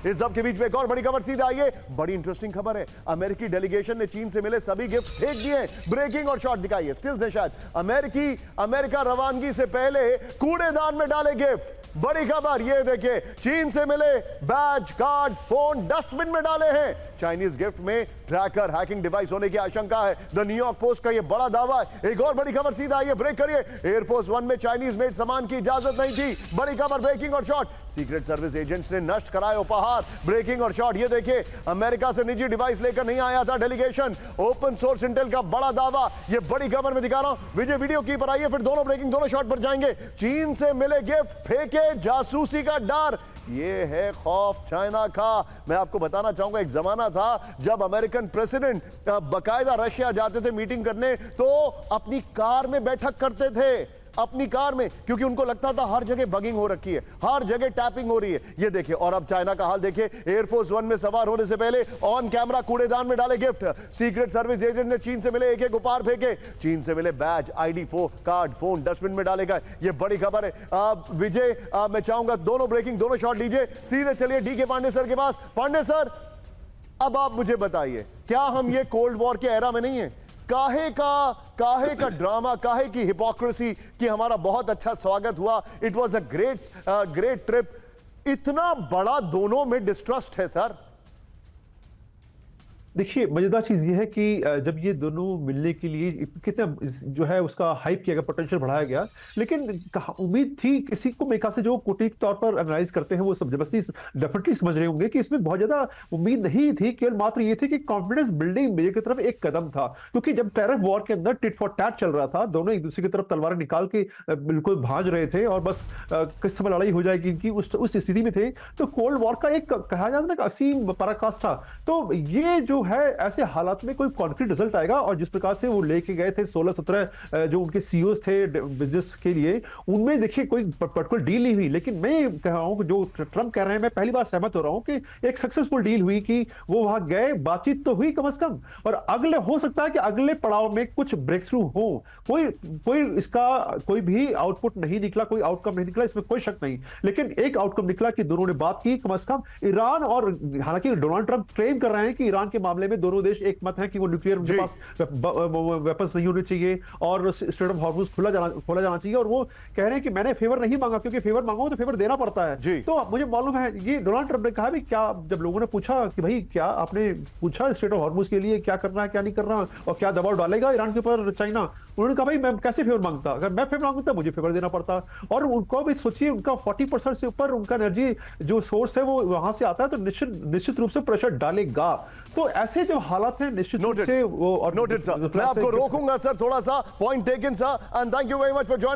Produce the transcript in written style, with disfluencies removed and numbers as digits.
इस सब के बीच में एक और बड़ी खबर सीधे आई है, बड़ी इंटरेस्टिंग खबर है। अमेरिकी डेलीगेशन ने चीन से मिले सभी गिफ्ट फेंक दिए। ब्रेकिंग और शॉट दिखाई है, स्टिल्स है शायद। अमेरिका रवानगी से पहले कूड़ेदान में डाले गिफ्ट। बड़ी खबर ये देखिए, चीन से मिले बैज, कार्ड, फोन डस्टबिन में डाले हैं। चाइनीज गिफ्ट में ट्रैकर, हैकिंग डिवाइस होने की आशंका है। द न्यूयॉर्क पोस्ट का ये बड़ा दावा है। एक और बड़ी खबर सीधा आइए, ब्रेक करिए। एयरफोर्स वन में चाइनीज मेड सामान की इजाजत नहीं थी। बड़ी खबर, ब्रेकिंग और शॉट। सीक्रेट सर्विस एजेंट्स ने नष्ट कराए उपहार। ब्रेकिंग और शॉट ये देखिए, अमेरिका से निजी डिवाइस लेकर नहीं आया था डेलीगेशन। ओपन सोर्स इंटेल का बड़ा दावा, ये बड़ी खबर में दिखा रहा हूं। विजय वीडियो की पर आइए, फिर दोनों ब्रेकिंग दोनों शॉट पर जाएंगे। चीन से मिले गिफ्ट फेंके, जासूसी का डर, ये है खौफ चाइना का। मैं आपको बताना चाहूंगा, एक जमाना था जब अमेरिकन प्रेसिडेंट बकायदा रशिया जाते थे मीटिंग करने, तो अपनी कार में बैठक करते थे, अपनी कार में, क्योंकि उनको लगता था हर जगह बगिंग हो रखी है, हर जगह टैपिंग हो रही है। ये देखिए, और अब चाइना का हाल देखिए। एयरफोर्स वन में सवार होने से पहले ऑन कैमरा कूड़ेदान में डाले गिफ्ट। सीक्रेट सर्विस एजेंट ने चीन से मिले एक एक उपहार फेंके। चीन से मिले badge, ID, card, phone dustbin में डाले गए। ये बड़ी खबर है। विजय, मैं चाहूंगा दोनों ब्रेकिंग दोनों शॉट लीजिए। सीधे चलिए डी के पांडे सर के पास। पांडे सर, अब आप मुझे बताइए, क्या हम ये कोल्ड वॉर के एरा में नहीं है? काहे का ड्रामा, काहे की हिपोक्रेसी कि हमारा बहुत अच्छा स्वागत हुआ, it was a great trip. इतना बड़ा दोनों में डिस्ट्रस्ट है सर। देखिए, मजेदार चीज ये है कि जब ये दोनों मिलने के लिए कितना जो है उसका हाइप किया गया, पोटेंशियल बढ़ाया गया, लेकिन उम्मीद थी किसी को, मेरे ख्याल से जो कूटनीतिक तौर पर एनालाइज करते हैं वो सब जबरदस्ती डेफिनेटली समझ रहे होंगे कि इसमें बहुत ज्यादा उम्मीद नहीं थी। केवल मात्र ये थी कि कॉन्फिडेंस बिल्डिंग मेजर की तरफ एक कदम था, क्योंकि जब टेरफ वॉर के अंदर टिट फॉर टैट चल रहा था, दोनों एक दूसरे की तरफ तलवारें निकाल के बिल्कुल भांज रहे थे और बस किस समय लड़ाई हो जाएगी इनकी, उस स्थिति में थे। तो कोल्ड वॉर का एक कहा जाता है ना असीम पराकाष्ठा। तो ये जो है, ऐसे हालात में कोई कॉन्क्रीट रिजल्ट आएगा, और जिस प्रकार से वो लेके गए थे 16-17 जो उनके सीईओज थे बिजनेस के लिए, उनमें देखिए कोई पर्टिकुलर डील नहीं हुई। लेकिन मैं कह रहा हूं कि जो ट्रंप कह रहे हैं, मैं पहली बार सहमत हो रहा हूं कि एक सक्सेसफुल डील हुई, कि वो वहां गए, बातचीत तो हुई कम से कम, और अगले हो सकता है कि अगले पड़ाव में कुछ ब्रेक थ्रू हो। कोई इसका कोई भी आउटपुट नहीं निकला, कोई आउटकम नहीं निकला, इसमें कोई शक नहीं, लेकिन एक आउटकम निकला कि दोनों ने बात की कम से कम। ईरान, और हालांकि डोनाल्ड ट्रंप क्लेम कर रहे हैं कि ईरान के मामले में दोनों देश एक मत है कि वो न्यूक्लियर उनके पास वेपन्स नहीं होने चाहिए और स्ट्रेट ऑफ हॉर्मुज खोला जाना चाहिए। और वो कह रहे हैं कि मैंने फेवर नहीं मांगा, क्योंकि फेवर मांगो तो फेवर देना पड़ता है। तो मुझे मालूम है, ये डोनाल्ड ट्रंप ने कहा भी, क्या जब लोगों ने पूछा कि भाई क्या आपने पूछा स्ट्रेट ऑफ हॉर्मुज के लिए क्या करना है क्या नहीं करना, और क्या दबाव डालेगा ईरान के ऊपर चाइना, उन्होंने कहा भाई मैं कैसे फेवर मांगता, अगर मैं फेवर मांगता मुझे फेवर देना पड़ता। और उनको भी सोचिए, उनका 40% से ऊपर उनका एनर्जी जो सोर्स है वो वहां से आता है, तो निश्चित रूप से प्रेशर डालेगा। तो ऐसे जो हालात हैं निश्चित रूप से वो, और नोटेड सर, मैं आपको रोकूंगा सर थोड़ा सा, point taken sir, and thank you very much for joining.